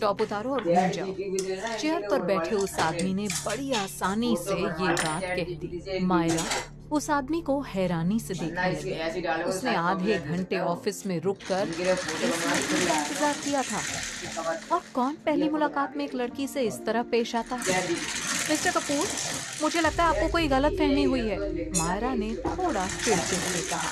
Top उतारो और घूम जाओ। चेयर पर बैठे उस आदमी ने बड़ी आसानी से ये बात कह दी। मायरा उस आदमी को हैरानी से देखने लगी। उसने आधे घंटे ऑफिस में रुककर इसका इंतजार किया था। और कौन पहली मुलाकात में एक लड़की से इस तरह पेश आता है? मिस्टर कपूर, मुझे लगता है आपको कोई गलतफहमी हुई है, मायरा ने थोड़ा चिढ़ते हुए कहा।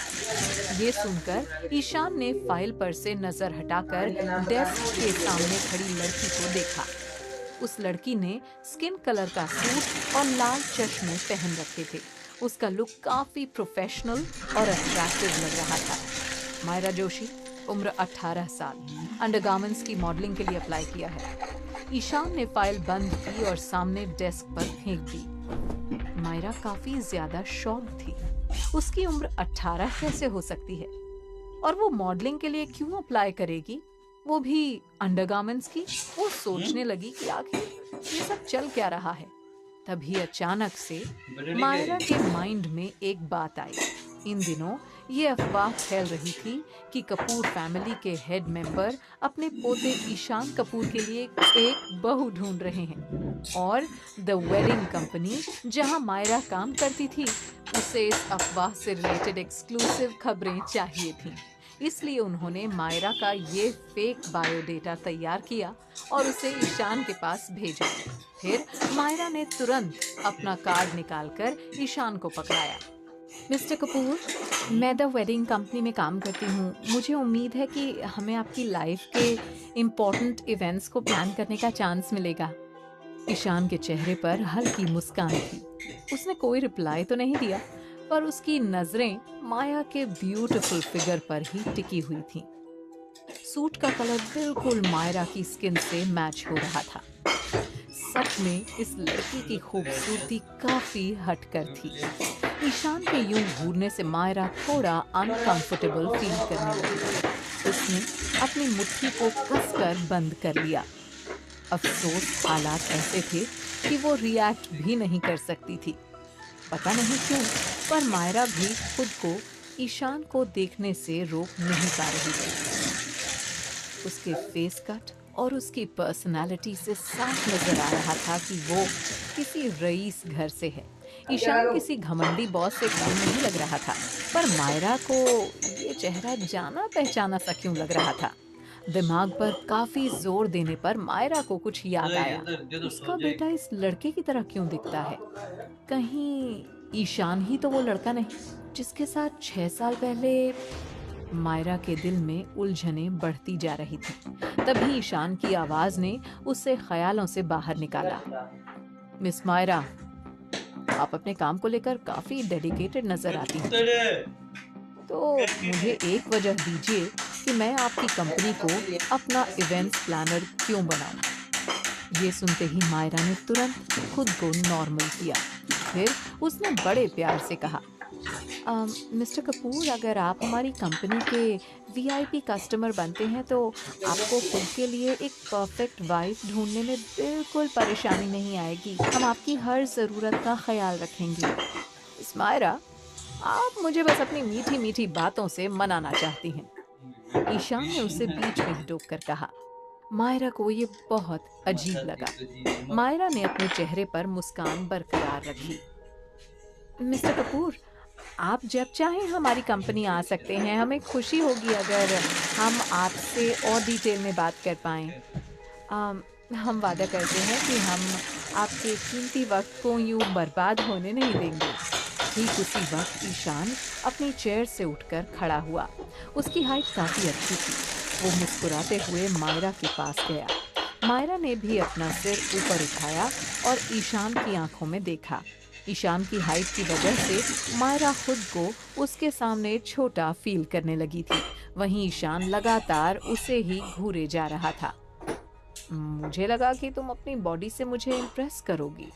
ये सुनकर ईशान ने फाइल पर से नजर हटाकर डेस्क के सामने खड़ी लड़की को देखा। उस लड़की ने स्किन कलर का सूट और लाल चश्मे पहन रखे थे। उसका लुक काफी प्रोफेशनल और अट्रैक्टिव लग रहा था। मायरा जोशी, उम्र 18 साल, अंडरगारमेंट्स की मॉडलिंग के लिए अप्लाई किया है। ईशान ने फाइल बंद की और सामने डेस्क पर फेंक दी। मायरा काफी ज्यादा शॉक थी। उसकी उम्र 18 कैसे हो सकती है? और वो मॉडलिंग के लिए क्यों अप्लाई करेगी, वो भी अंडरगारमेंट्स की? वो सोचने लगी कि आखिर ये सब चल क्या रहा है। तभी अचानक से मायरा के माइंड में एक बात आई। इन दिनों ये अफवाह फैल रही थी कि कपूर फैमिली के हेड मेंबर अपने पोते ईशान कपूर के लिए एक बहू ढूंढ रहे हैं और द वेडिंग कंपनी जहां मायरा काम करती थी उसे इस अफवाह से रिलेटेड एक्सक्लूसिव खबरें चाहिए थीं। इसलिए उन्होंने मायरा का ये फेक बायोडेटा तैयार किया और उसे ईशान के पास भेजा। फिर मायरा ने तुरंत अपना कार्ड निकालकर ईशान को पकड़ाया। मिस्टर कपूर, मैं द वेडिंग कंपनी में काम करती हूँ। मुझे उम्मीद है कि हमें आपकी लाइफ के इम्पोर्टेंट इवेंट्स को प्लान करने का चांस मिलेगा। ईशान के चेहरे पर हल्की मुस्कान थी। उसने कोई रिप्लाई तो नहीं दिया, पर उसकी नजरें माया के ब्यूटीफुल फिगर पर ही टिकी हुई थीं। सूट का कलर बिल्कुल मायरा की स्किन से मैच हो रहा था। सच में इस लड़की की खूबसूरती काफी हटकर थी। ईशान के यूं घूरने से मायरा थोड़ा अनकंफर्टेबल फील करने लगी। उसने अपनी मुट्ठी को कसकर बंद कर लिया। अफसोस हालात ऐसे थे कि वो रिएक्ट भी नहीं कर सकती थी। पता नहीं क्यों, पर मायरा भी खुद को ईशान को देखने से रोक नहीं पा रही थी। उसके फेस कट और उसकी पर्सनालिटी से साफ नजर आ रहा था कि वो किसी रईस घर से है। ईशान किसी घमंडी बॉस से कम नहीं लग रहा था, पर मायरा को ये चेहरा जाना पहचाना सा क्यों लग रहा था। दिमाग पर काफी जोर देने पर मायरा को कुछ याद आया। उसका बेटा इस लड़के की तरह क्यों दिखता है? कहीं ईशान ही तो वो लड़का नहीं जिसके साथ 6 साल पहले? मायरा के दिल में उलझनें बढ़ती जा रही थी। तभी ईशान की आवाज ने उसे ख्यालों से बाहर निकाला। मिस मायरा, आप अपने काम को लेकर काफी डेडिकेटेड नजर आती हैं। तो मुझे एक वजह दीजिए कि मैं आपकी कंपनी को अपना इवेंट्स प्लानर क्यों बनाऊं। ये सुनते ही मायरा ने तुरंत खुद को नॉर्मल किया। फिर उसने बड़े प्यार से कहा, मिस्टर कपूर, अगर आप हमारी कंपनी के वीआईपी कस्टमर बनते हैं तो आपको खुद के लिए एक परफेक्ट वाइफ ढूंढने में बिल्कुल परेशानी नहीं आएगी। हम आपकी हर ज़रूरत का ख्याल रखेंगे। मिस मायरा, आप मुझे बस अपनी मीठी मीठी बातों से मनाना चाहती हैं। ईशान ने उसे बीच में ही टोक कर कहा। मायरा को ये बहुत अजीब लगा। मायरा ने अपने चेहरे पर मुस्कान बरकरार रखी। मिस्टर कपूर, आप जब चाहें हमारी कंपनी आ सकते हैं। हमें खुशी होगी अगर हम आपसे और डिटेल में बात कर पाएं। हम वादा करते हैं कि हम आपके कीमती वक्त को यूं बर्बाद होने नहीं देंगे। ठीक उसी वक्त ईशान अपनी चेयर से उठकर खड़ा हुआ। उसकी हाइट काफ़ी अच्छी थी। वो मुस्कुराते हुए मायरा के पास गया। मायरा ने भी अपना सिर ऊपर उठाया और ईशान की आंखों में देखा। ईशान की हाइट की वजह से मायरा खुद को उसके सामने छोटा फील करने लगी थी। वहीं ईशान लगातार उसे ही घूरे जा रहा था। मुझे लगा कि तुम अपनी बॉडी से मुझे इम्प्रेस करोगी।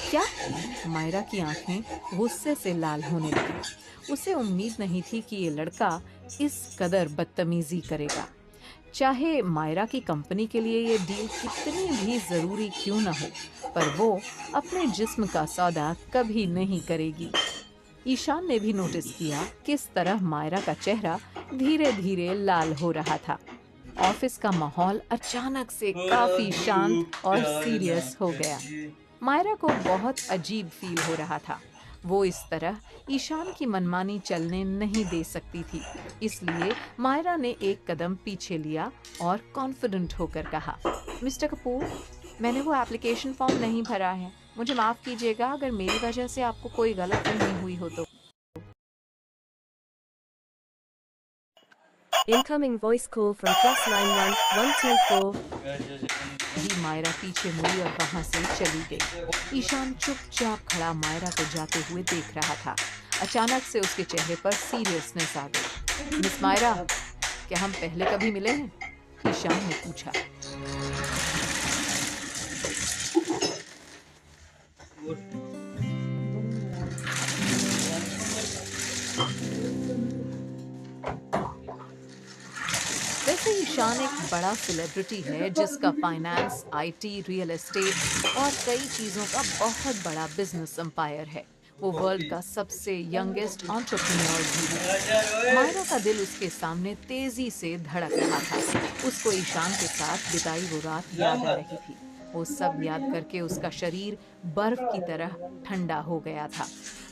क्या? मायरा की आंखें गुस्से से लाल होने लगी। उसे उम्मीद नहीं थी कि ये लड़का इस कदर बदतमीजी करेगा। चाहे मायरा की कंपनी के लिए ये डील कितनी भी ज़रूरी क्यों न हो, पर वो अपने जिस्म का सौदा कभी नहीं करेगी। ईशान ने भी नोटिस किया किस तरह मायरा का चेहरा धीरे धीरे लाल हो रहा था। ऑफिस का माहौल अचानक से काफी शांत और सीरियस हो गया। मायरा को बहुत अजीब फील हो रहा था। वो इस तरह ईशान की मनमानी चलने नहीं दे सकती थी। इसलिए मायरा ने एक कदम पीछे लिया और कॉन्फिडेंट होकर कहा, मिस्टर कपूर, मैंने वो एप्लीकेशन फॉर्म नहीं भरा है। मुझे माफ कीजिएगा अगर मेरी वजह से आपको कोई गलतफहमी हुई हो तो। Incoming voice call from +91 124. भी मायरा पीछे मुड़ी और वहां से चली गई। ईशान चुपचाप खड़ा मायरा को जाते हुए देख रहा था। अचानक से उसके चेहरे पर सीरियसनेस आ गई। मिस मायरा, क्या हम पहले कभी मिले हैं? ईशान ने पूछा। वैसे ईशान एक बड़ा सेलिब्रिटी है जिसका फाइनेंस, आईटी, रियल एस्टेट और कई चीजों का बहुत बड़ा बिजनेस एम्पायर है। वो वर्ल्ड का सबसे यंगेस्ट एंटरप्रेन्योर भी है। मायरा का दिल उसके सामने तेजी से धड़क रहा था। उसको ईशान के साथ बिताई वो रात याद आ रही थी। वो सब याद करके उसका शरीर बर्फ की तरह ठंडा हो गया था।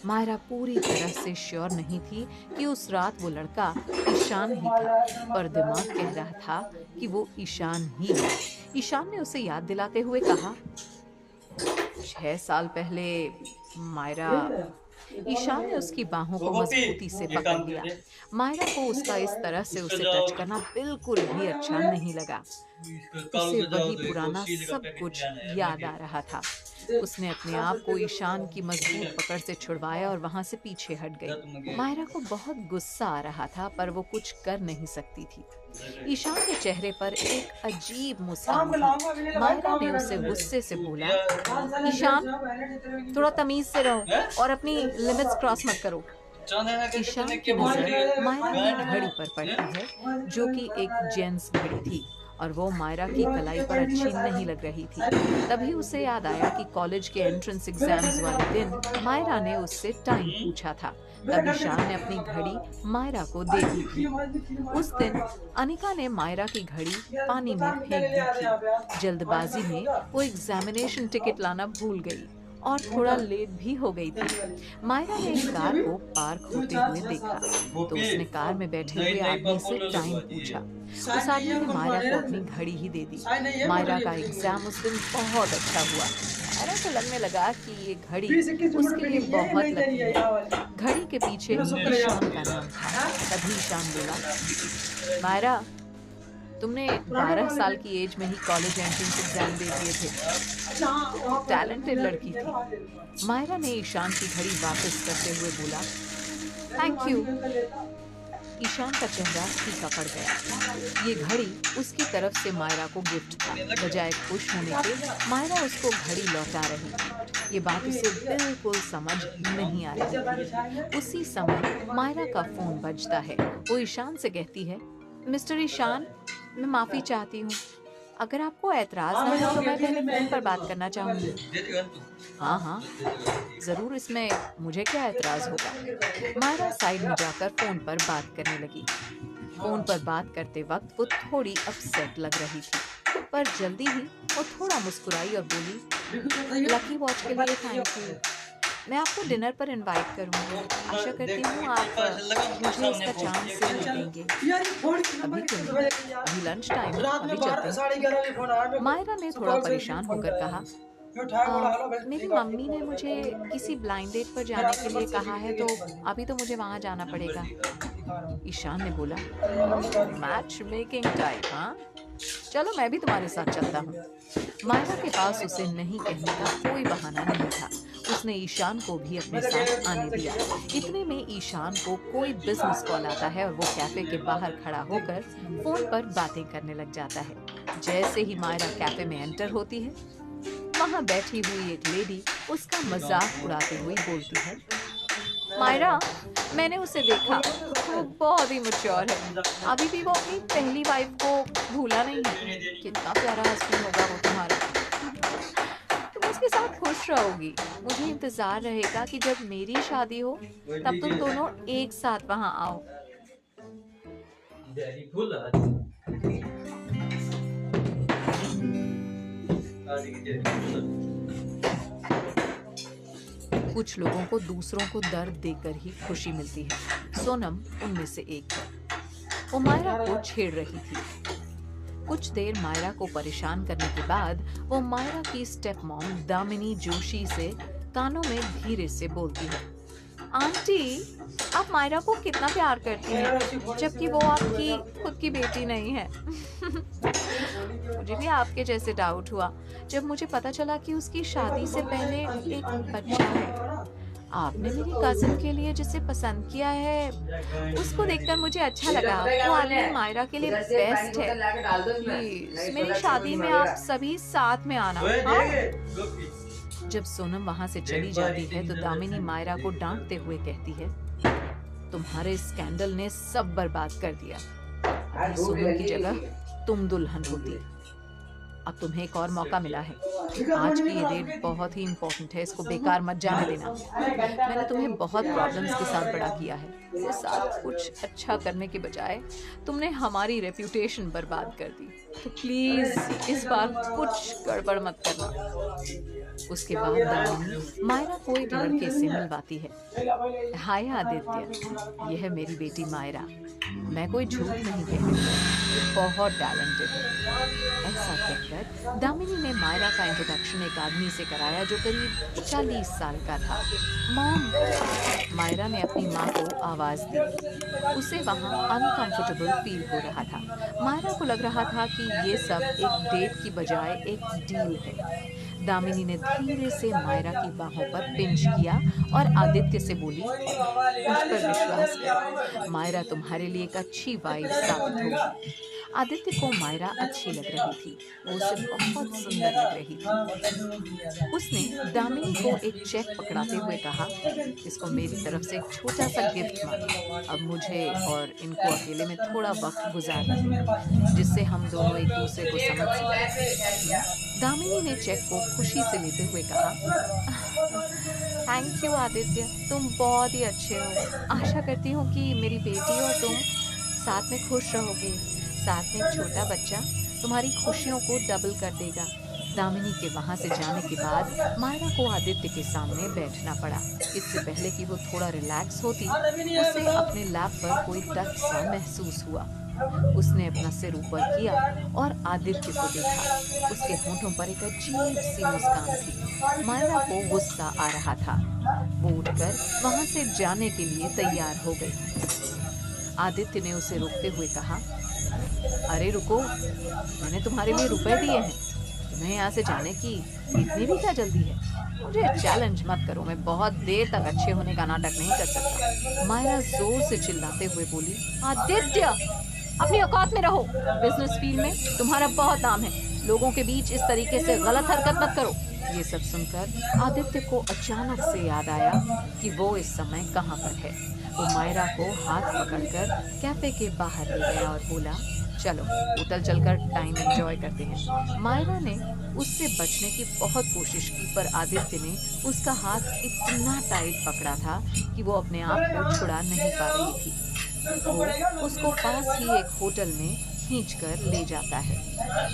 मायरा पूरी तरह से श्योर नहीं थी कि उस रात वो लड़का ईशान ही था, पर दिमाग कह रहा था कि वो ईशान ही है। ईशान ने उसे याद दिलाते हुए कहा, 6 साल पहले मायरा। ईशान ने उसकी बाहों को मजबूती से पकड़ लिया। मायरा को उसका इस तरह से उसे टच करना बिल्कुल भी अच्छा नहीं लगा। उसे वही पुराना सब कुछ याद आ रहा था। उसने अपने आप को ईशान की मजबूत पकड़ से छुड़वाया और वहां से पीछे हट गई। मायरा को बहुत गुस्सा आ रहा था पर वो कुछ कर नहीं सकती थी। ईशान के चेहरे पर एक अजीब मुस्कान थी। मायरा ने उसे गुस्से से बोला, ईशान, थोड़ा तमीज से रहो और अपनी लिमिट्स क्रॉस मत करो। ईशान की नजर मायरा की घड़ी पर पड़ती है, जो कि एक जेंट्स घड़ी थी और वो मायरा की कलाई पर अच्छी नहीं लग रही थी। तभी उसे याद आया कि कॉलेज के एंट्रेंस एग्जाम्स वाले दिन मायरा ने उससे टाइम पूछा था। तब ईशान ने अपनी घड़ी मायरा को दे दी थी। उस दिन अनिका ने मायरा की घड़ी पानी में फेंक दी थी। जल्दबाजी में वो एग्जामिनेशन टिकट लाना भूल गई और थोड़ा लेट भी हो गई थी। मायरा ने एक कार को पार्क होते हुए देखा तो उसने कार में बैठे हुए आदमी से टाइम पूछा। उस आदमी ने मायरा को अपनी घड़ी ही दे दी। मायरा का एग्जाम उस दिन बहुत अच्छा हुआ। मायरा को लगने लगा कि ये घड़ी उसके लिए बहुत लकी है। घड़ी के पीछे ईशान का नाम था। तभी ईशान बोला, मायरा, तुमने 12 साल की एज में ही कॉलेज एंट्रेंस एग्जाम दे दिए थे। टैलेंटेड लड़की थी। मायरा ने ईशान की घड़ी वापस करते हुए बोला, थैंक यू। ईशान का चेहरा फीका पड़ गया। ये घड़ी उसकी तरफ से मायरा को गिफ्ट था। बजाय खुश होने के मायरा उसको घड़ी लौटा रही थी। ये बात उसे बिल्कुल समझ नहीं आ रही थी। उसी समय मायरा का फोन बजता है। वो ईशान से कहती है, मिस्टर ईशान, मैं माफी चाहती हूँ। अगर आपको ऐतराज ना हो तो मैं पहले फोन पर बात करना चाहूंगी। हाँ हाँ, जरूर, इसमें मुझे क्या ऐतराज होगा। मायरा साइड में जाकर फोन पर बात करने लगी। फोन पर बात करते वक्त वो थोड़ी अपसेट लग रही थी, पर जल्दी ही वो थोड़ा मुस्कुराई और बोली, लकी वॉच के लिए थैंक यू। मैं आपको डिनर पर इनवाइट करूंगी। आशा करती हूँ आप मुझे इसका चांस जरूर देंगे। अभी क्यों नहीं? अभी लंच टाइम, अभी चलते हैं। मायरा ने थोड़ा परेशान होकर कहा, मेरी मम्मी ने मुझे किसी ब्लाइंड डेट पर जाने के लिए कहा है तो अभी तो मुझे वहां जाना पड़ेगा। ईशान ने बोला, मैच मेकिंग टाइप, हाँ? चलो मैं भी तुम्हारे साथ चलता हूँ। मायरा के पास उसे नहीं कहने का कोई बहाना नहीं था। उसने ईशान को भी अपने साथ आने दिया। इतने में ईशान को कोई बिजनेस कॉल आता है और वो कैफे के बाहर खड़ा होकर फोन पर बातें करने लग जाता है। जैसे ही मायरा कैफे में एंटर होती है, वहाँ बैठी हुई एक लेडी उसका मजाक उड़ाते हुए बोलती है, मायरा, मैंने उसे देखा, वो बहुत ही मैच्योर है। अभी भी वो अपनी पहली वाइफ को भूला नहीं है। कितना प्यारा हस्बैंड होगा वो तुम्हारा। तुम उसके साथ खुश रहोगी। मुझे इंतजार रहेगा कि जब मेरी शादी हो तब तुम दोनों एक साथ वहां आओ। कुछ लोगों को दूसरों को दर्द देकर ही खुशी मिलती है। सोनम उनमें से एक है। वो मायरा को छेड़ रही थी। कुछ देर मायरा को परेशान करने के बाद वो मायरा की स्टेप मॉम दामिनी जोशी से कानों में धीरे से बोलती है, आंटी आप मायरा को कितना प्यार करती हैं, जबकि वो आपकी खुद की बेटी नहीं है। मुझे भी आपके जैसे डाउट हुआ जब मुझे पता चला कि उसकी शादी से पहले एक बच्चा है। आपने मेरी कजिन के लिए जिसे पसंद किया है उसको देखकर मुझे अच्छा लगा। वो आदमी मायरा के लिए बेस्ट है। प्लीज मेरी शादी में आप सभी साथ में आना। हाँ? जब सोनम वहां से चली जाती है तो दामिनी मायरा को डांटते हुए कहती है, तुम्हारे स्कैंडल ने सब बर्बाद कर दिया। अभी सोनम की जगह तुम दुल्हन होती। अब तुम्हें एक और मौका मिला है। आज की ये डेट बहुत ही इम्पोर्टेंट है, इसको बेकार मत जाने देना। मैंने तुम्हें बहुत प्रॉब्लम्स के साथ बड़ा किया है। इसके साथ कुछ अच्छा करने के बजाय तुमने हमारी रेप्यूटेशन बर्बाद कर दी। तो प्लीज इस बार कुछ गड़बड़ मत करना। उसके बाद दामिनी मायरा को एक लड़के से मिलवाती है। हाय आदित्य, यह है मेरी बेटी मायरा। मैं कोई झूठ नहीं कह रही, बहुत टैलेंटेड है। ऐसा कहकर दामिनी ने मायरा का इंट्रोडक्शन एक आदमी से कराया जो करीब 40 साल का था। मॉम, मायरा ने अपनी माँ को आवाज दी। उसे वहाँ अनकंफर्टेबल फील हो रहा था। मायरा को लग रहा था कि ये सब एक डेट की बजाय एक डील है। दामिनी ने धीरे से मायरा की बाहों पर पिंच किया और आदित्य से बोली, मुझ पर विश्वास कर, मायरा तुम्हारे लिए एक अच्छी वाइफ साबित होगी। आदित्य को मायरा अच्छी लग रही थी। वो उसे बहुत सुंदर लग रही थी। उसने दामिनी को एक चेक पकड़ाते हुए कहा, इसको मेरी तरफ से एक छोटा सा गिफ्ट मानो। अब मुझे और इनको अकेले में थोड़ा वक्त गुजारना है, जिससे हम दोनों एक दूसरे को समझ सकें। दामिनी ने चेक को खुशी से लेते हुए कहा, थैंक यू आदित्य, तुम बहुत ही अच्छे हो। आशा करती हूँ कि मेरी बेटी और तुम साथ में खुश रहोगे। साथ में एक छोटा बच्चा तुम्हारी खुशियों को डबल कर देगा। दामिनी के वहां से जाने के बाद मायरा को आदित्य के सामने बैठना पड़ा। इससे पहले कि वो थोड़ा रिलैक्स होती, उसे अपने लैप पर कोई टच सा महसूस हुआ। उसने अपना सिर ऊपर किया और आदित्य को देखा। उसके होठों पर एक अजीब सी मुस्कान थी। मायरा को गुस्सा आ रहा था। वो उठकर वहां से जाने के लिए तैयार हो गई। आदित्य ने उसे रोकते हुए कहा, अरे रुको, मैंने तुम्हारे लिए रुपए दिए हैं। तुम्हें यहाँ से जाने की इतनी भी क्या जल्दी है? मुझे चैलेंज मत करो, मैं बहुत देर तक अच्छे होने का नाटक नहीं कर सकता। मायरा जोर से चिल्लाते हुए बोली, आदित्य अपनी औकात में रहो। बिजनेस फील्ड में तुम्हारा बहुत नाम है। लोगों के बीच इस तरीके से गलत हरकत मत करो। ये सब सुनकर आदित्य को अचानक से याद आया कि वो इस समय कहाँ पर है। वो मायरा को हाथ पकड़कर कैफे के बाहर ले गया और बोला, चलो होटल चलकर टाइम एंजॉय करते हैं। मायरा ने उससे बचने की बहुत कोशिश की, पर आदित्य ने उसका हाथ इतना टाइट पकड़ा था कि वो अपने आप को छुड़ा नहीं पा रही थी। वो उसको पास ही एक होटल में खींचकर ले जाता है।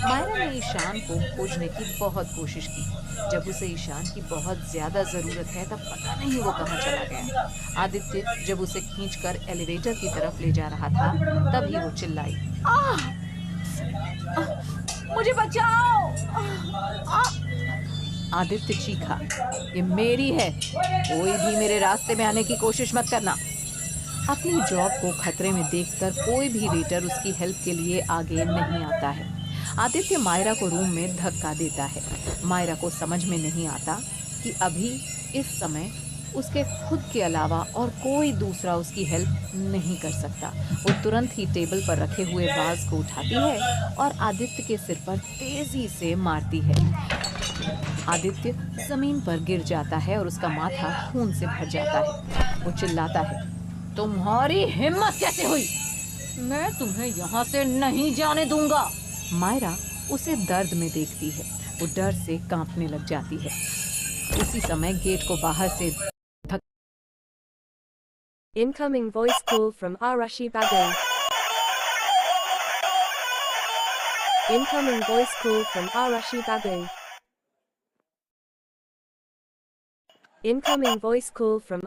मायरा ने ईशान को खोजने की बहुत कोशिश की। जब उसे ईशान की बहुत ज्यादा जरूरत है तब पता नहीं वो कहाँ चला गया। आदित्य जब उसे खींचकर एलिवेटर की तरफ ले जा रहा था तभी वो चिल्लाई, मुझे बचाओ! आदित्य चीखा, ये मेरी है, कोई भी मेरे रास्ते में आने की कोशिश मत करना। अपनी जॉब को खतरे में देखकर कोई भी वेटर उसकी हेल्प के लिए आगे नहीं आता है। आदित्य मायरा को रूम में धक्का देता है। मायरा को समझ में नहीं आता कि अभी इस समय उसके खुद के अलावा और कोई दूसरा उसकी हेल्प नहीं कर सकता। वो तुरंत ही टेबल पर रखे हुए वाज को उठाती है और आदित्य के सिर पर तेजी से मारती है। आदित्य जमीन पर गिर जाता है और उसका माथा खून से भर जाता है। वो चिल्लाता है, तुम्हारी हिम्मत कैसे हुई? मैं तुम्हें यहाँ से नहीं जाने दूंगा। मायरा उसे दर्द में देखती है। वो डर से कांपने लग जाती है। उसी समय गेट को बाहर से Incoming voice call from Arashi Bagu. Incoming voice call from Arashi Bagu. Incoming voice call from